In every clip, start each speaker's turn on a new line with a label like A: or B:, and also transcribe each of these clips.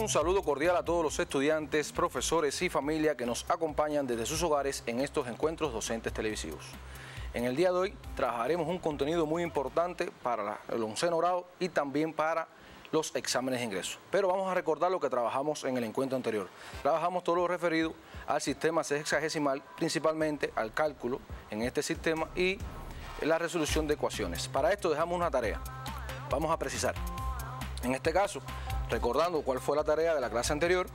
A: Un saludo cordial a todos los estudiantes, profesores y familia que nos acompañan desde sus hogares en estos encuentros docentes televisivos. En el día de hoy trabajaremos un contenido muy importante para el 11º grado y también para los exámenes de ingreso. Pero vamos a recordar lo que trabajamos en el encuentro anterior. Trabajamos todo lo referido al sistema sexagesimal, principalmente al cálculo en este sistema y la resolución de ecuaciones. Para esto dejamos una tarea. Vamos a precisar. En este caso, recordando cuál fue la tarea de la clase anterior,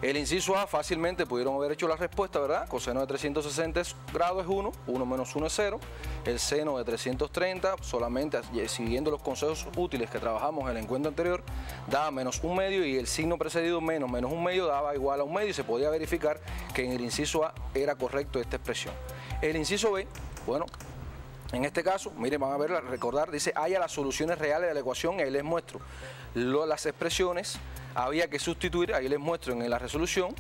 A: el inciso A fácilmente pudieron haber hecho la respuesta, ¿verdad? Coseno de 360 grados es 1, 1 menos 1 es 0. El seno de 330, solamente siguiendo los consejos útiles que trabajamos en el encuentro anterior, daba menos 1 medio y el signo precedido menos 1 medio daba igual a 1 medio y se podía verificar que en el inciso A era correcto esta expresión. El inciso B, bueno, en este caso, miren, van a ver, recordar, dice, haya las soluciones reales de la ecuación, y ahí les muestro las expresiones, había que sustituir, ahí les muestro en la resolución,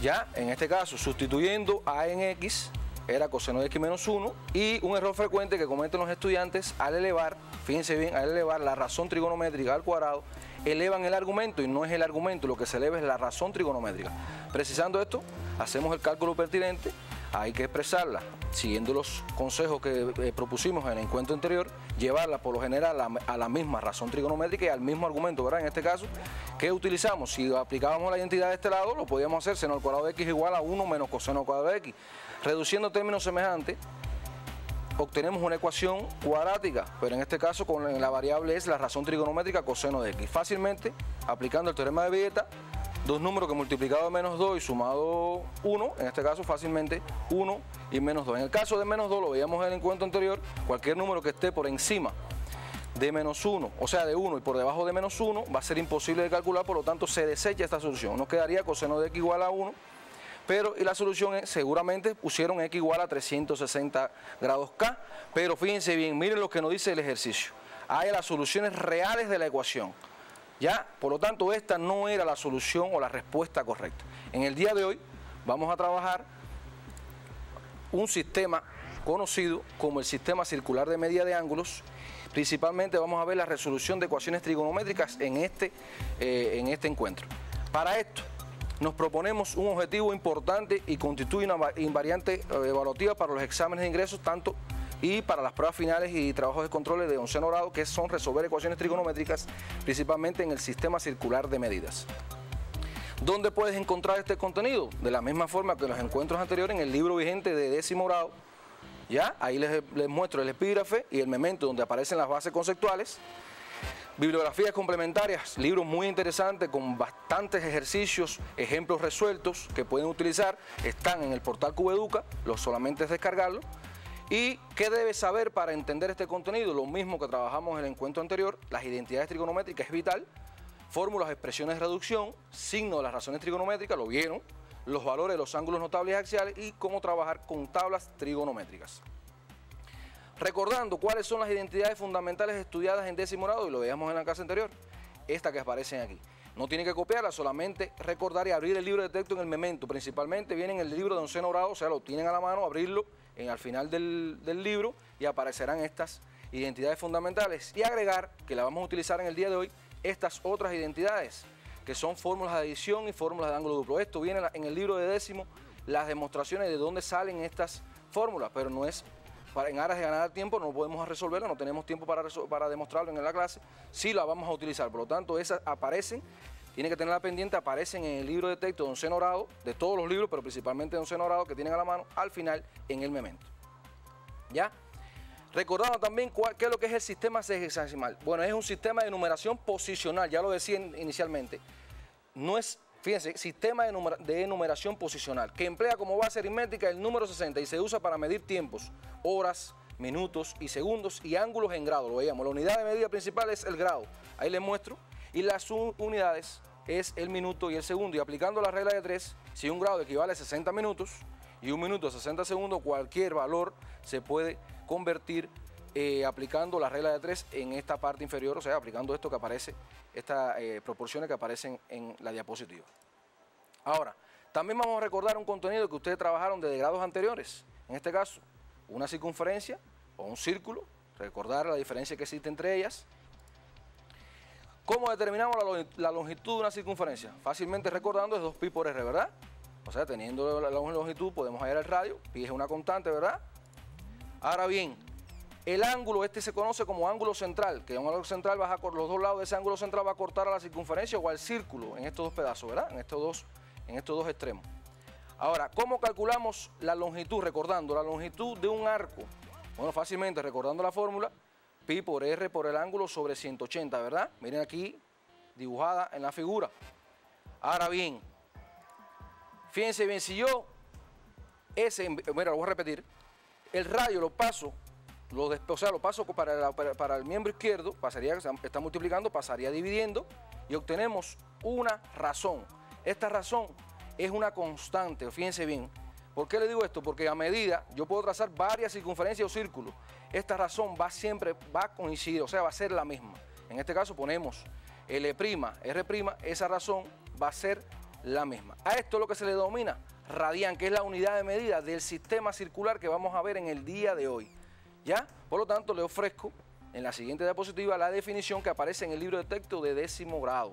A: ya, en este caso, sustituyendo A en X, era coseno de X menos 1, y un error frecuente que cometen los estudiantes al elevar, fíjense bien, al elevar la razón trigonométrica al cuadrado, elevan el argumento y no es el argumento, lo que se eleva es la razón trigonométrica. Precisando esto, hacemos el cálculo pertinente, hay que expresarla siguiendo los consejos que propusimos en el encuentro anterior, llevarla por lo general a la misma razón trigonométrica y al mismo argumento, ¿verdad? En este caso, ¿qué utilizamos? Si aplicábamos la identidad de este lado, lo podíamos hacer seno al cuadrado de X igual a 1 menos coseno al cuadrado de X. Reduciendo términos semejantes, obtenemos una ecuación cuadrática, pero en este caso con la variable es la razón trigonométrica coseno de X. Fácilmente, aplicando el teorema de Vieta, dos números que multiplicado menos 2 y sumado 1, en este caso fácilmente 1 y menos 2. En el caso de menos 2, lo veíamos en el encuentro anterior, cualquier número que esté por encima de menos 1, o sea de 1 y por debajo de menos 1, va a ser imposible de calcular, por lo tanto se desecha esta solución. Nos quedaría coseno de X igual a 1, pero y la solución es, seguramente pusieron X igual a 360 grados K, pero fíjense bien, miren lo que nos dice el ejercicio. Hay las soluciones reales de la ecuación. Ya, por lo tanto, esta no era la solución o la respuesta correcta. En el día de hoy vamos a trabajar un sistema conocido como el sistema circular de medida de ángulos. Principalmente vamos a ver la resolución de ecuaciones trigonométricas en este encuentro. Para esto nos proponemos un objetivo importante y constituye una invariante evaluativa para los exámenes de ingresos, tanto y para las pruebas finales y trabajos de control de 11º grado, que son resolver ecuaciones trigonométricas, principalmente en el sistema circular de medidas. ¿Dónde puedes encontrar este contenido? De la misma forma que en los encuentros anteriores, en el libro vigente de 10º grado, ya, ahí les muestro el epígrafe y el memento donde aparecen las bases conceptuales. Bibliografías complementarias, libros muy interesantes con bastantes ejercicios, ejemplos resueltos que pueden utilizar, están en el portal Cubeduca, solamente es descargarlo. ¿Y qué debes saber para entender este contenido? Lo mismo que trabajamos en el encuentro anterior, las identidades trigonométricas es vital, fórmulas, expresiones de reducción, signos de las razones trigonométricas, lo vieron, los valores de los ángulos notables y axiales y cómo trabajar con tablas trigonométricas. Recordando cuáles son las identidades fundamentales estudiadas en 10º grado, y lo veíamos en la clase anterior, estas que aparecen aquí. No tienen que copiarlas, solamente recordar y abrir el libro de texto en el memento. Principalmente viene en el libro de 11º grado, o sea, lo tienen a la mano, abrirlo al final del libro y aparecerán estas identidades fundamentales. Y agregar, que la vamos a utilizar en el día de hoy, estas otras identidades, que son fórmulas de adición y fórmulas de ángulo duplo. Esto viene en el libro de 10º, las demostraciones de dónde salen estas fórmulas, pero no es en aras de ganar tiempo, no podemos resolverlo, no tenemos tiempo para demostrarlo en la clase, sí la vamos a utilizar. Por lo tanto, esas aparecen, tiene que tenerla pendiente, aparecen en el libro de texto de 11º grado, de todos los libros, pero principalmente de 11º grado que tienen a la mano, al final en el memento. ¿Ya? Recordando también qué es lo que es el sistema sexagesimal. Bueno, es un sistema de numeración posicional, ya lo decía inicialmente. No es, fíjense, sistema de numeración posicional, que emplea como base aritmética el número 60 y se usa para medir tiempos, horas, minutos y segundos y ángulos en grado, lo veíamos. La unidad de medida principal es el grado, ahí les muestro, y las unidades es el minuto y el segundo. Y aplicando la regla de 3, si un grado equivale a 60 minutos y un minuto a 60 segundos, cualquier valor se puede convertir aplicando la regla de 3 en esta parte inferior, o sea, aplicando esto que aparece, estas proporciones que aparecen en la diapositiva. Ahora, también vamos a recordar un contenido que ustedes trabajaron desde grados anteriores, en este caso, una circunferencia o un círculo, recordar la diferencia que existe entre ellas. ¿Cómo determinamos la longitud de una circunferencia? Fácilmente recordando es 2pi por r, ¿verdad? O sea, teniendo la longitud podemos hallar el radio, pi es una constante, ¿verdad? Ahora bien, el ángulo se conoce como ángulo central, que un ángulo central los dos lados de ese ángulo central va a cortar a la circunferencia o al círculo en estos dos pedazos, ¿verdad? En estos dos extremos. Ahora, ¿cómo calculamos la longitud? Recordando la longitud de un arco. Bueno, fácilmente recordando la fórmula, pi por r por el ángulo sobre 180, ¿verdad? Miren aquí, dibujada en la figura. Ahora bien, fíjense bien, si yo mira, lo voy a repetir, el radio lo paso para el miembro izquierdo, está multiplicando, pasaría dividiendo y obtenemos una razón. Esta razón es una constante, fíjense bien. ¿Por qué le digo esto? Porque a medida yo puedo trazar varias circunferencias o círculos, esta razón siempre va a coincidir, o sea, va a ser la misma. En este caso ponemos L', R', esa razón va a ser la misma. A esto es lo que se le denomina radián, que es la unidad de medida del sistema circular que vamos a ver en el día de hoy. ¿Ya? Por lo tanto, le ofrezco en la siguiente diapositiva la definición que aparece en el libro de texto de 10º grado.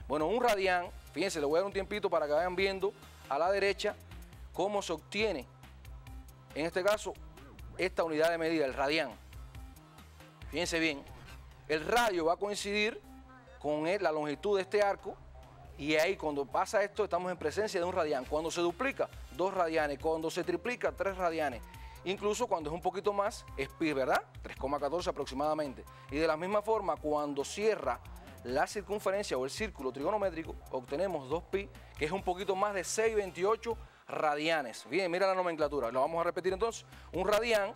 A: Bueno, un radián, fíjense, le voy a dar un tiempito para que vayan viendo a la derecha cómo se obtiene, en este caso, esta unidad de medida, el radián. Fíjense bien, el radio va a coincidir con la longitud de este arco y ahí cuando pasa esto estamos en presencia de un radián. Cuando se duplica, 2 radianes. Cuando se triplica, 3 radianes. Incluso cuando es un poquito más, es pi, ¿verdad? 3,14 aproximadamente. Y de la misma forma, cuando cierra la circunferencia o el círculo trigonométrico, obtenemos 2pi, que es un poquito más de 6,28 radianes. Bien, mira la nomenclatura. Lo vamos a repetir entonces. Un radián,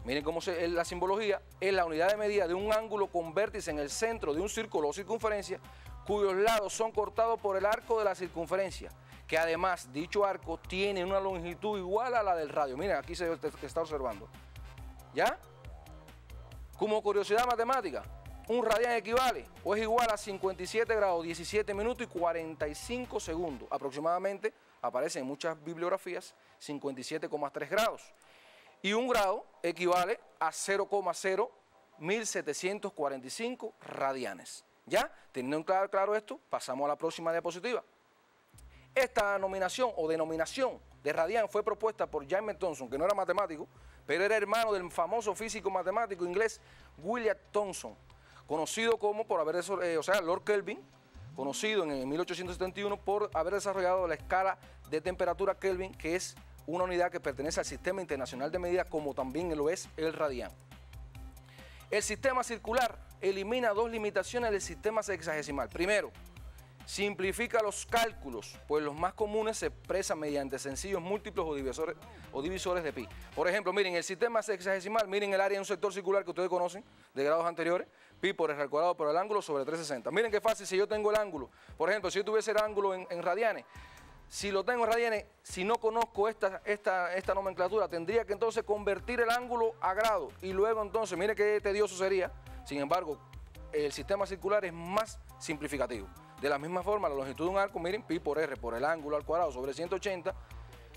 A: miren cómo es la simbología, es la unidad de medida de un ángulo con vértice en el centro de un círculo o circunferencia, cuyos lados son cortados por el arco de la circunferencia, que además dicho arco tiene una longitud igual a la del radio. Miren, aquí se está observando. ¿Ya? Como curiosidad matemática, un radián equivale o es igual a 57 grados, 17 minutos y 45 segundos. Aproximadamente aparece en muchas bibliografías 57,3 grados. Y un grado equivale a 0,01745 radianes. ¿Ya? Teniendo claro esto, pasamos a la próxima diapositiva. Esta nominación o denominación de radián fue propuesta por James Thomson, que no era matemático, pero era hermano del famoso físico matemático inglés William Thomson, conocido como Lord Kelvin, conocido en 1871 por haber desarrollado la escala de temperatura Kelvin, que es una unidad que pertenece al Sistema Internacional de Medidas, como también lo es el radián. El sistema circular elimina 2 limitaciones del sistema sexagesimal. Primero, simplifica los cálculos, pues los más comunes se expresan mediante sencillos múltiplos o divisores de pi. Por ejemplo, miren, el sistema sexagesimal, miren el área de un sector circular que ustedes conocen de grados anteriores, pi por r al cuadrado por el ángulo sobre 360. Miren qué fácil, si yo tengo el ángulo, por ejemplo, si yo tuviese el ángulo en radianes, si lo tengo en radianes, si no conozco esta nomenclatura, tendría que entonces convertir el ángulo a grado y luego entonces, mire qué tedioso sería. Sin embargo, el sistema circular es más simplificativo. De la misma forma, la longitud de un arco, miren, pi por r por el ángulo al cuadrado sobre 180,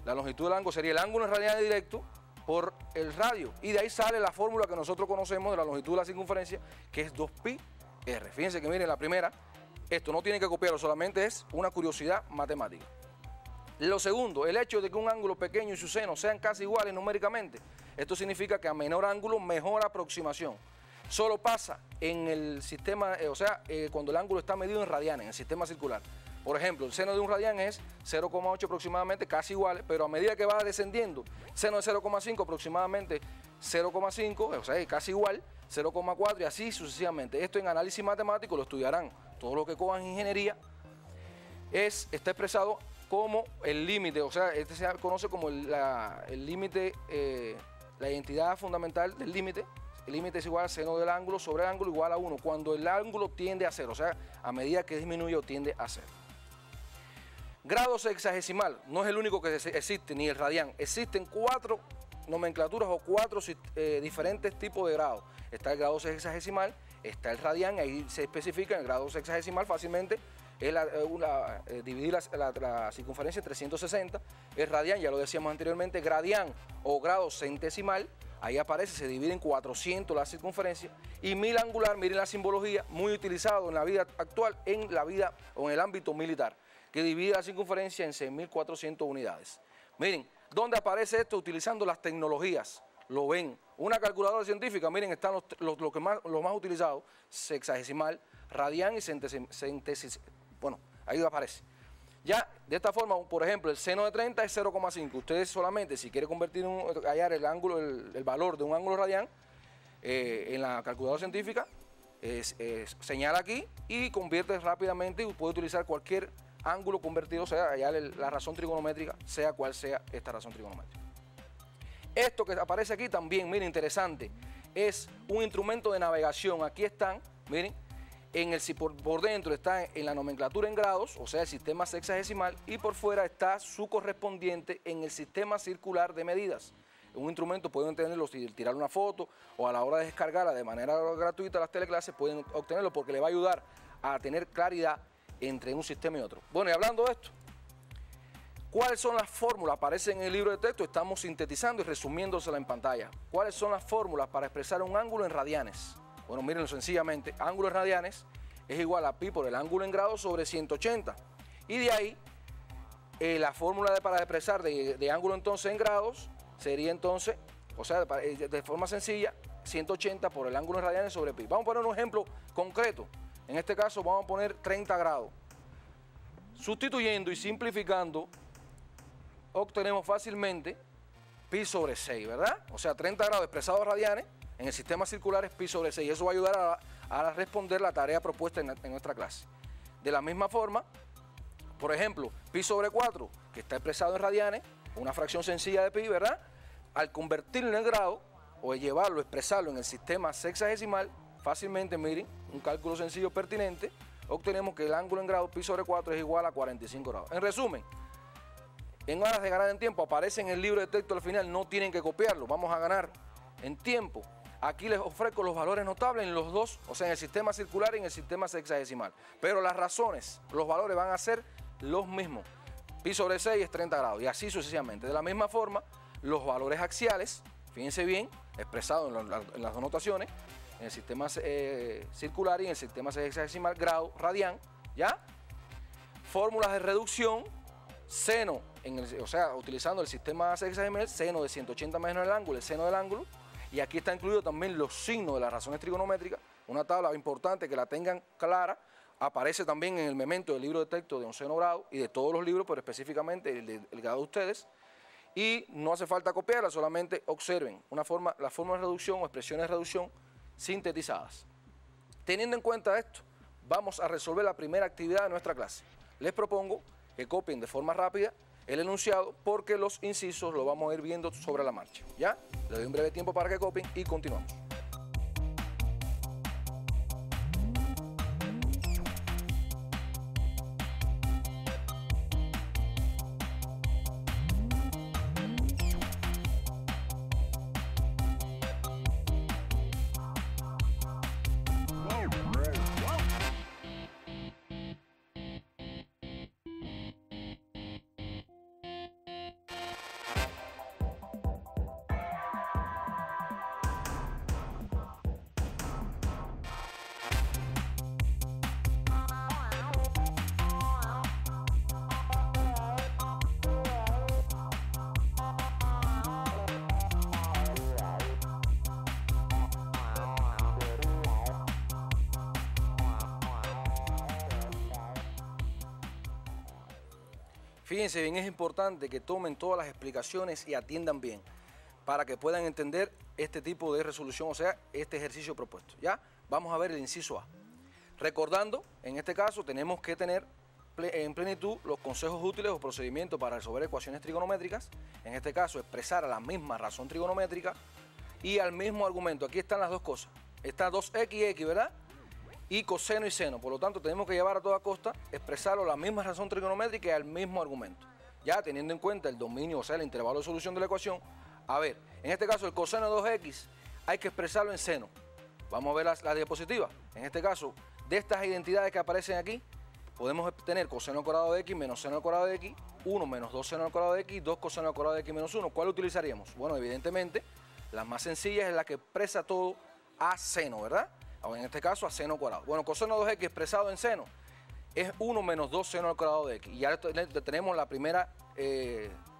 A: la longitud del ángulo sería el ángulo en radianes directo por el radio. Y de ahí sale la fórmula que nosotros conocemos de la longitud de la circunferencia, que es 2pi r. Fíjense que miren, la primera, esto no tienen que copiarlo, solamente es una curiosidad matemática. Lo segundo, el hecho de que un ángulo pequeño y su seno sean casi iguales numéricamente, esto significa que a menor ángulo, mejor aproximación. Solo pasa en el sistema, cuando el ángulo está medido en radianes, en el sistema circular. Por ejemplo, el seno de un radián es 0,8 aproximadamente, casi igual, pero a medida que va descendiendo, seno de 0,5 aproximadamente 0,5, o sea, casi igual, 0,4 y así sucesivamente. Esto en análisis matemático lo estudiarán todos los que cojan ingeniería. Está expresado como el límite, o sea, este se conoce como el límite, la identidad fundamental del límite. El límite es igual al seno del ángulo sobre el ángulo igual a 1, cuando el ángulo tiende a 0, o sea, a medida que disminuye tiende a 0. Grado sexagesimal, no es el único que existe, ni el radián. Existen 4 nomenclaturas o 4 diferentes tipos de grados. Está el grado sexagesimal, está el radián, ahí se especifica en el grado sexagesimal fácilmente, es dividir la circunferencia en 360. El radián, ya lo decíamos anteriormente, gradián o grado centesimal, ahí aparece, se divide en 400 la circunferencia, y 1000 angular, miren la simbología, muy utilizado en la vida actual, en la vida o en el ámbito militar, que divide la circunferencia en 6.400 unidades. Miren, ¿dónde aparece esto? Utilizando las tecnologías, lo ven. Una calculadora científica, miren, están los más utilizados, sexagesimal, radian y centésimal. Bueno, ahí aparece. Ya, de esta forma, por ejemplo, el seno de 30 es 0,5. Ustedes solamente, si quieren hallar el ángulo, el valor de un ángulo radian, en la calculadora científica, señala aquí y convierte rápidamente y puede utilizar cualquier ángulo convertido, o sea, hallar la razón trigonométrica, sea cual sea esta razón trigonométrica. Esto que aparece aquí también, miren, interesante, es un instrumento de navegación. Aquí están, miren, por dentro está en la nomenclatura en grados, o sea, el sistema sexagesimal, y por fuera está su correspondiente en el sistema circular de medidas. Un instrumento pueden tenerlo, si tirar una foto o a la hora de descargarla de manera gratuita las teleclases, pueden obtenerlo porque le va a ayudar a tener claridad entre un sistema y otro. Bueno, y hablando de esto, ¿cuáles son las fórmulas? Aparece en el libro de texto, estamos sintetizando y resumiéndosela en pantalla. ¿Cuáles son las fórmulas para expresar un ángulo en radianes? Bueno, mírenlo sencillamente, ángulo en radianes es igual a pi por el ángulo en grados sobre 180. Y de ahí, la fórmula para expresar de ángulo entonces en grados sería entonces, o sea, de forma sencilla, 180 por el ángulo en radianes sobre pi. Vamos a poner un ejemplo concreto. En este caso vamos a poner 30 grados. Sustituyendo y simplificando, obtenemos fácilmente pi sobre 6, ¿verdad? O sea, 30 grados expresados radianes en el sistema circular es pi sobre 6. Eso va a ayudar a responder la tarea propuesta en nuestra clase. De la misma forma, por ejemplo, pi sobre 4, que está expresado en radianes, una fracción sencilla de pi, ¿verdad? Al convertirlo en grado o llevarlo, expresarlo en el sistema sexagesimal, fácilmente, miren, un cálculo sencillo pertinente, obtenemos que el ángulo en grado pi sobre 4 es igual a 45 grados. En resumen, en horas de ganar en tiempo, aparece en el libro de texto al final, no tienen que copiarlo, vamos a ganar en tiempo. Aquí les ofrezco los valores notables en los dos, o sea, en el sistema circular y en el sistema sexagesimal. Pero las razones, los valores van a ser los mismos. Pi sobre 6 es 30 grados y así sucesivamente. De la misma forma, los valores axiales, fíjense bien, expresados en las dos notaciones, en el sistema circular y en el sistema sexagesimal, grado, radian, ¿ya? Fórmulas de reducción, seno, o sea, utilizando el sistema sexagesimal, seno de 180 menos el ángulo, el seno del ángulo, y aquí está incluido también los signos de las razones trigonométricas, una tabla importante que la tengan clara, aparece también en el memento del libro de texto de 11º grado y de todos los libros, pero específicamente el grado de ustedes, y no hace falta copiarla, solamente observen la forma de reducción o expresiones de reducción sintetizadas. Teniendo en cuenta esto, vamos a resolver la primera actividad de nuestra clase. Les propongo que copien de forma rápida el enunciado porque los incisos lo vamos a ir viendo sobre la marcha. ¿Ya? Les doy un breve tiempo para que copien y continuamos. Fíjense bien, es importante que tomen todas las explicaciones y atiendan bien para que puedan entender este tipo de resolución, o sea, este ejercicio propuesto. ¿Ya? Vamos a ver el inciso A. Recordando, en este caso, tenemos que tener en plenitud los consejos útiles o procedimientos para resolver ecuaciones trigonométricas. En este caso, expresar a la misma razón trigonométrica y al mismo argumento. Aquí están las dos cosas. Está 2x y x, ¿verdad? Y coseno y seno, por lo tanto tenemos que llevar a toda costa, expresarlo a la misma razón trigonométrica y al mismo argumento, ya teniendo en cuenta el dominio, o sea, el intervalo de solución de la ecuación. A ver, en este caso el coseno de 2x hay que expresarlo en seno. Vamos a ver la diapositiva. En este caso, de estas identidades que aparecen aquí, podemos obtener coseno al cuadrado de x menos seno al cuadrado de x, 1 menos 2 seno al cuadrado de x, 2 coseno al cuadrado de x menos 1. ¿Cuál utilizaríamos? Bueno, evidentemente, La más sencilla es la que expresa todo a seno, ¿verdad? O en este caso a seno cuadrado. Bueno, coseno de 2x expresado en seno es 1 menos 2 seno al cuadrado de x. Y ya tenemos la primera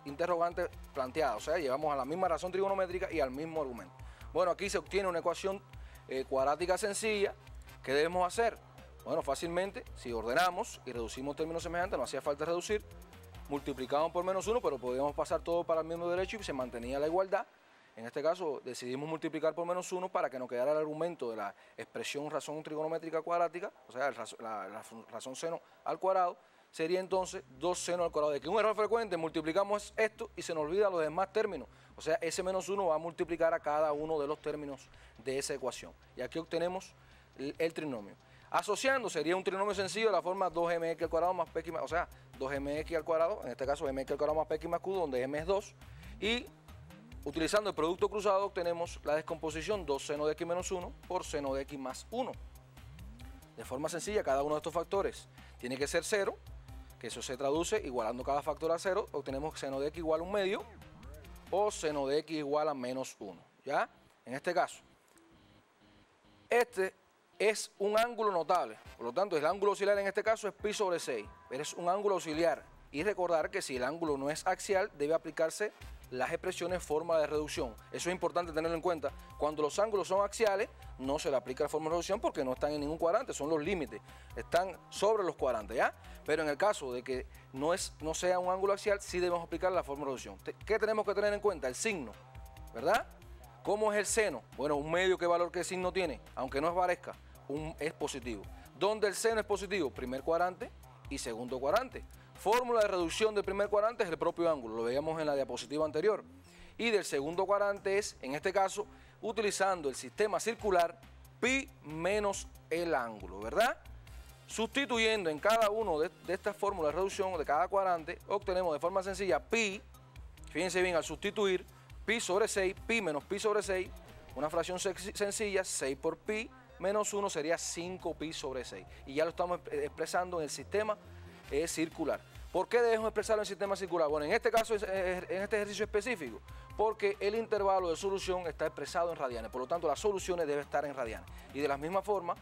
A: interrogante planteada. O sea, llevamos a la misma razón trigonométrica y al mismo argumento. Bueno, aquí se obtiene una ecuación cuadrática sencilla. ¿Qué debemos hacer? Bueno, fácilmente, si ordenamos y reducimos términos semejantes, no hacía falta reducir, multiplicamos por menos 1, pero podíamos pasar todo para el mismo derecho y se mantenía la igualdad. En este caso decidimos multiplicar por menos 1 para que nos quedara el argumento de la expresión razón trigonométrica cuadrática, o sea, la razón seno al cuadrado, sería entonces 2 seno al cuadrado de x. Un error frecuente, multiplicamos esto y se nos olvida los demás términos. O sea, ese menos 1 va a multiplicar a cada uno de los términos de esa ecuación. Y aquí obtenemos el trinomio. Asociando sería un trinomio sencillo de la forma 2mx al cuadrado más px más, o sea, 2mx al cuadrado, en este caso mx al cuadrado más px más q, donde m es 2, y utilizando el producto cruzado obtenemos la descomposición 2 seno de x menos 1 por seno de x más 1. De forma sencilla, cada uno de estos factores tiene que ser 0, que eso se traduce igualando cada factor a 0, obtenemos seno de x igual a 1 medio o seno de x igual a menos 1. ¿Ya? En este caso, este es un ángulo notable, por lo tanto el ángulo auxiliar en este caso es pi sobre 6, pero es un ángulo auxiliar. Y recordar que si el ángulo no es axial, debe aplicarse las expresiones forma de reducción. Eso es importante tenerlo en cuenta. Cuando los ángulos son axiales, no se le aplica la forma de reducción porque no están en ningún cuadrante, son los límites, están sobre los cuadrantes, ¿ya? Pero en el caso de que no sea un ángulo axial, sí debemos aplicar la forma de reducción. ¿Qué tenemos que tener en cuenta? El signo, ¿verdad? ¿Cómo es el seno? Bueno, un medio, ¿qué valor, qué signo tiene? Aunque no parezca, es positivo. ¿Dónde el seno es positivo? Primer cuadrante y segundo cuadrante. Fórmula de reducción del primer cuadrante es el propio ángulo, lo veíamos en la diapositiva anterior. Y del segundo cuadrante es, en este caso, utilizando el sistema circular, pi menos el ángulo, ¿verdad? Sustituyendo en cada uno de estas fórmulas de reducción de cada cuadrante, obtenemos de forma sencilla pi, fíjense bien, al sustituir pi sobre 6, pi menos pi sobre 6, una fracción sencilla, 6 por pi menos 1 sería 5 pi sobre 6. Y ya lo estamos expresando en el sistema circular. ¿Por qué debemos expresarlo en sistema circular? Bueno, en este caso, en este ejercicio específico, porque el intervalo de solución está expresado en radianes, por lo tanto las soluciones deben estar en radianes. Y de la misma forma,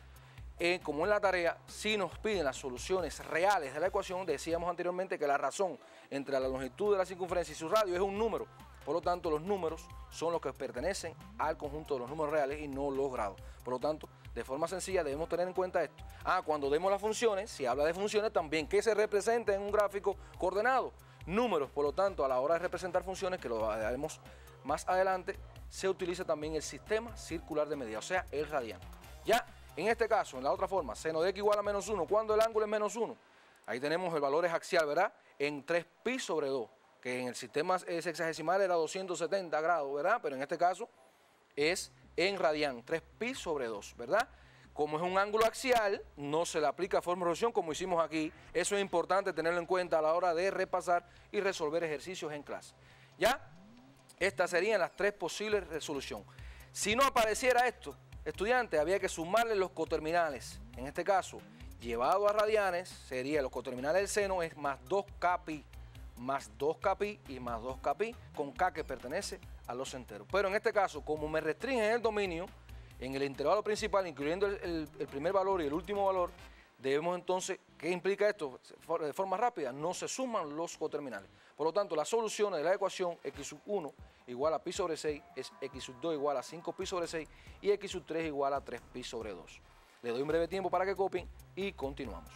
A: como en la tarea, si nos piden las soluciones reales de la ecuación, decíamos anteriormente que la razón entre la longitud de la circunferencia y su radio es un número. Por lo tanto, los números son los que pertenecen al conjunto de los números reales y no los grados. Por lo tanto, de forma sencilla debemos tener en cuenta esto. Cuando demos las funciones, si habla de funciones también, ¿qué se representa en un gráfico coordenado? Números. Por lo tanto, a la hora de representar funciones, que lo haremos más adelante, se utiliza también el sistema circular de medida, o sea, el radiano. Ya, en este caso, en la otra forma, seno de x igual a menos 1, ¿cuándo el ángulo es menos 1? Ahí tenemos el valor es axial, ¿verdad? En 3 pi sobre 2. Que en el sistema sexagesimal era 270 grados, ¿verdad? Pero en este caso es en radián, 3 pi sobre 2, ¿verdad? Como es un ángulo axial, no se le aplica forma de reducción como hicimos aquí. Eso es importante tenerlo en cuenta a la hora de repasar y resolver ejercicios en clase. ¿Ya? Estas serían las 3 posibles resoluciones. Si no apareciera esto, estudiante, había que sumarle los coterminales. En este caso, llevado a radianes, sería los coterminales del seno es más 2k pi. Más 2k pi y más 2k pi, con k que pertenece a los enteros. Pero en este caso, como me restringen el dominio, en el intervalo principal, incluyendo el primer valor y el último valor, debemos entonces, ¿qué implica esto? De forma rápida, no se suman los coterminales. Por lo tanto, las soluciones de la ecuación x sub 1 igual a pi sobre 6 es x sub 2 igual a 5 pi sobre 6 y x sub 3 igual a 3 pi sobre 2. Le doy un breve tiempo para que copien y continuamos.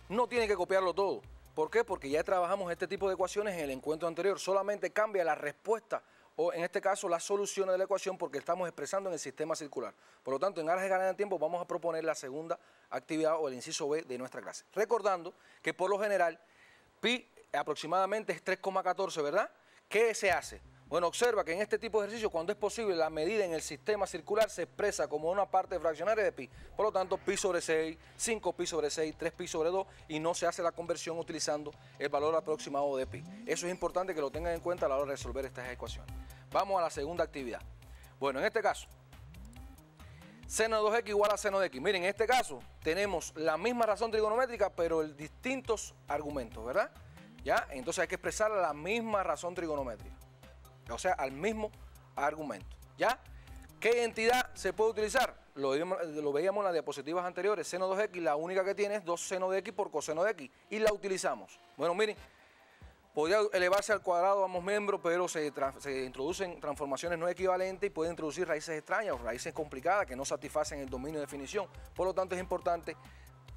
A: No tiene que copiarlo todo. ¿Por qué? Porque ya trabajamos este tipo de ecuaciones en el encuentro anterior. Solamente cambia la respuesta o en este caso las soluciones de la ecuación porque estamos expresando en el sistema circular. Por lo tanto, en aras de ganar tiempo vamos a proponer la segunda actividad o el inciso B de nuestra clase. Recordando que por lo general pi aproximadamente es 3,14, ¿verdad? ¿Qué se hace? Bueno, observa que en este tipo de ejercicio, cuando es posible, la medida en el sistema circular se expresa como una parte fraccionaria de pi. Por lo tanto, pi sobre 6, 5 pi sobre 6, 3 pi sobre 2, y no se hace la conversión utilizando el valor aproximado de pi. Eso es importante que lo tengan en cuenta a la hora de resolver estas ecuaciones. Vamos a la segunda actividad. Bueno, en este caso, seno de 2x igual a seno de x. Miren, en este caso tenemos la misma razón trigonométrica, pero en distintos argumentos, ¿verdad? ¿Ya? Entonces hay que expresar la misma razón trigonométrica. O sea, al mismo argumento. ¿Ya? ¿Qué entidad se puede utilizar? Lo veíamos en las diapositivas anteriores. Seno 2x, la única que tiene es 2 seno de x por coseno de x. Y la utilizamos. Bueno, miren, podría elevarse al cuadrado ambos miembros, pero se introducen transformaciones no equivalentes y pueden introducir raíces extrañas o raíces complicadas que no satisfacen el dominio de definición. Por lo tanto, es importante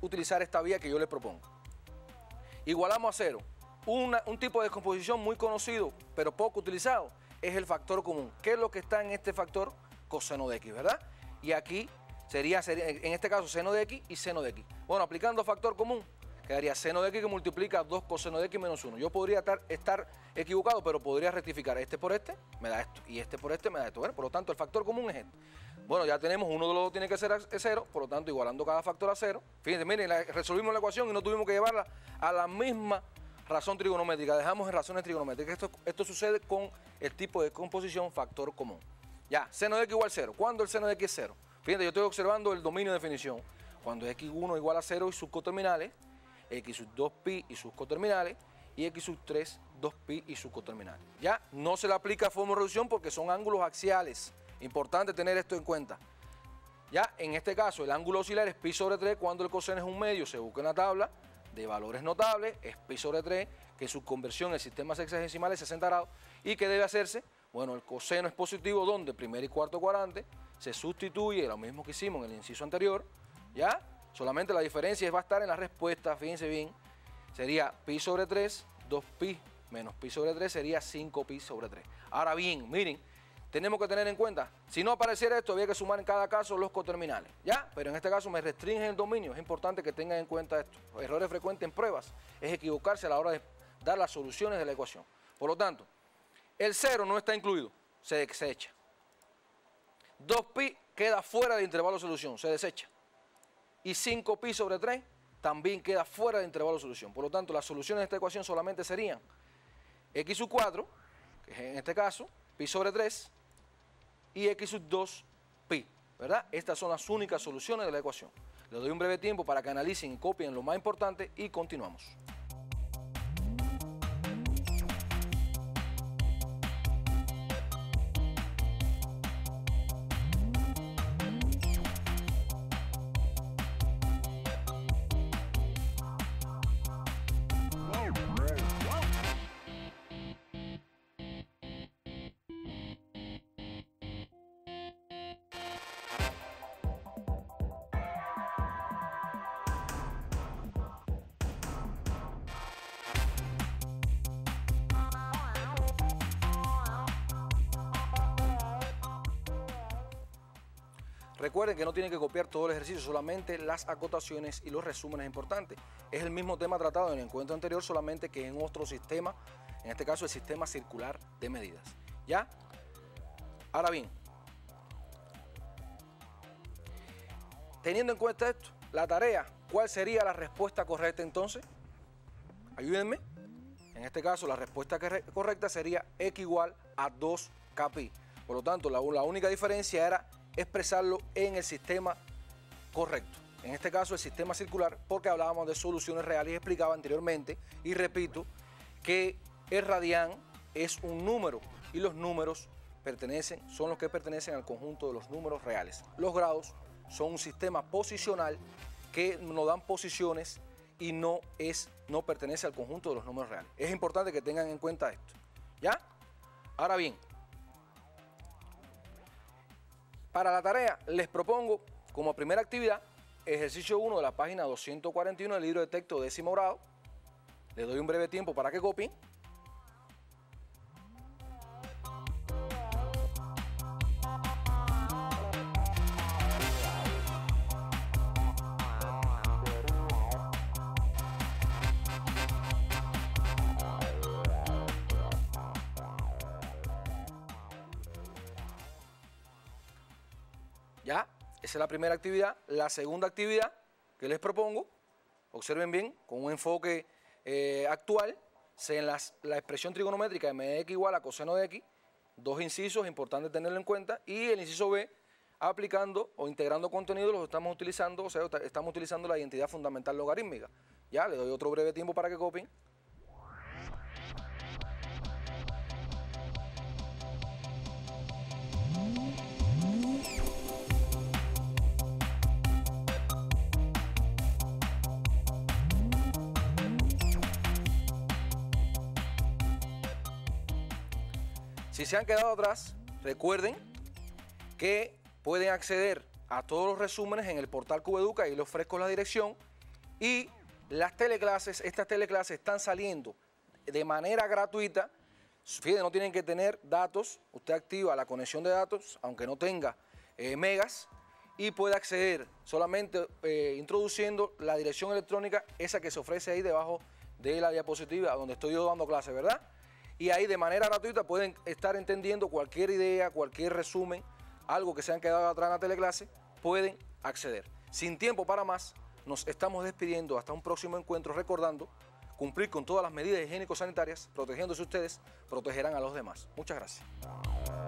A: utilizar esta vía que yo les propongo. Igualamos a cero. Un tipo de descomposición muy conocido, pero poco utilizado, es el factor común. ¿Qué es lo que está en este factor? Coseno de x, ¿verdad? Y aquí sería en este caso, seno de x y seno de x. Bueno, aplicando factor común, quedaría seno de x que multiplica 2 coseno de x menos 1. Yo podría estar equivocado, pero podría rectificar. Este por este me da esto, y este por este me da esto. ¿Verdad? Por lo tanto, el factor común es este. Bueno, ya tenemos, uno de los dos tiene que ser 0, por lo tanto, igualando cada factor a 0. Fíjense, miren, resolvimos la ecuación y no tuvimos que llevarla a la misma razón trigonométrica, dejamos en razones trigonométricas. Esto sucede con el tipo de composición factor común. Ya, seno de x igual a 0. ¿Cuándo el seno de x es 0? Fíjense, yo estoy observando el dominio de definición. Cuando x1 igual a 0 y sus coterminales, x sub 2pi y sus coterminales, y x sub 3, 2pi y sus coterminales. Ya, no se le aplica fórmula de reducción porque son ángulos axiales. Importante tener esto en cuenta. Ya, en este caso, el ángulo auxiliar es pi sobre 3, cuando el coseno es un medio, se busca en la tabla de valores notables, es pi sobre 3, que su conversión en el sistema sexagesimal es 60 grados. ¿Y qué debe hacerse? Bueno, el coseno es positivo, donde primer y cuarto cuadrante se sustituye, lo mismo que hicimos en el inciso anterior, ¿ya? Solamente la diferencia va a estar en la respuesta, fíjense bien, sería pi sobre 3, 2pi menos pi sobre 3 sería 5pi sobre 3. Ahora bien, miren, tenemos que tener en cuenta, si no apareciera esto, había que sumar en cada caso los coterminales, ¿ya? Pero en este caso me restringen el dominio, es importante que tengan en cuenta esto. Los errores frecuentes en pruebas es equivocarse a la hora de dar las soluciones de la ecuación. Por lo tanto, el 0 no está incluido, se desecha. 2pi queda fuera del intervalo de solución, se desecha. Y 5pi sobre 3 también queda fuera del intervalo de solución. Por lo tanto, las soluciones de esta ecuación solamente serían x sub 4, que es en este caso, pi sobre 3, y x sub 2 pi, ¿verdad? Estas son las únicas soluciones de la ecuación. Les doy un breve tiempo para que analicen y copien lo más importante y continuamos. Recuerden que no tienen que copiar todo el ejercicio, solamente las acotaciones y los resúmenes importantes. Es el mismo tema tratado en el encuentro anterior, solamente que en otro sistema, en este caso el sistema circular de medidas. ¿Ya? Ahora bien, teniendo en cuenta esto, la tarea, ¿cuál sería la respuesta correcta entonces? Ayúdenme. En este caso, la respuesta correcta sería x igual a 2kpi. Por lo tanto, la única diferencia era expresarlo en el sistema correcto. En este caso, el sistema circular, porque hablábamos de soluciones reales y explicaba anteriormente, y repito, que el radián es un número y los números son los que pertenecen al conjunto de los números reales. Los grados son un sistema posicional que nos dan posiciones y no pertenece al conjunto de los números reales. Es importante que tengan en cuenta esto. ¿Ya? Ahora bien, para la tarea les propongo como primera actividad ejercicio 1 de la página 241 del libro de texto 10º grado. Les doy un breve tiempo para que copien. Esa es la primera actividad. La segunda actividad que les propongo, observen bien, con un enfoque actual, en la expresión trigonométrica m de x igual a coseno de x, dos incisos, importante tenerlo en cuenta, y el inciso B, aplicando o integrando contenido, los estamos utilizando, o sea, estamos utilizando la identidad fundamental logarítmica. Ya, le doy otro breve tiempo para que copien. Si se han quedado atrás, recuerden que pueden acceder a todos los resúmenes en el portal Cubeduca, y les ofrezco la dirección. Y las teleclases, estas teleclases están saliendo de manera gratuita. Fíjense, no tienen que tener datos. Usted activa la conexión de datos, aunque no tenga megas, y puede acceder solamente introduciendo la dirección electrónica, esa que se ofrece ahí debajo de la diapositiva donde estoy yo dando clase, ¿verdad? Y ahí de manera gratuita pueden estar entendiendo cualquier idea, cualquier resumen, algo que se han quedado atrás en la teleclase, pueden acceder. Sin tiempo para más, nos estamos despidiendo hasta un próximo encuentro, recordando cumplir con todas las medidas higiénico-sanitarias, protegiéndose ustedes, protegerán a los demás. Muchas gracias.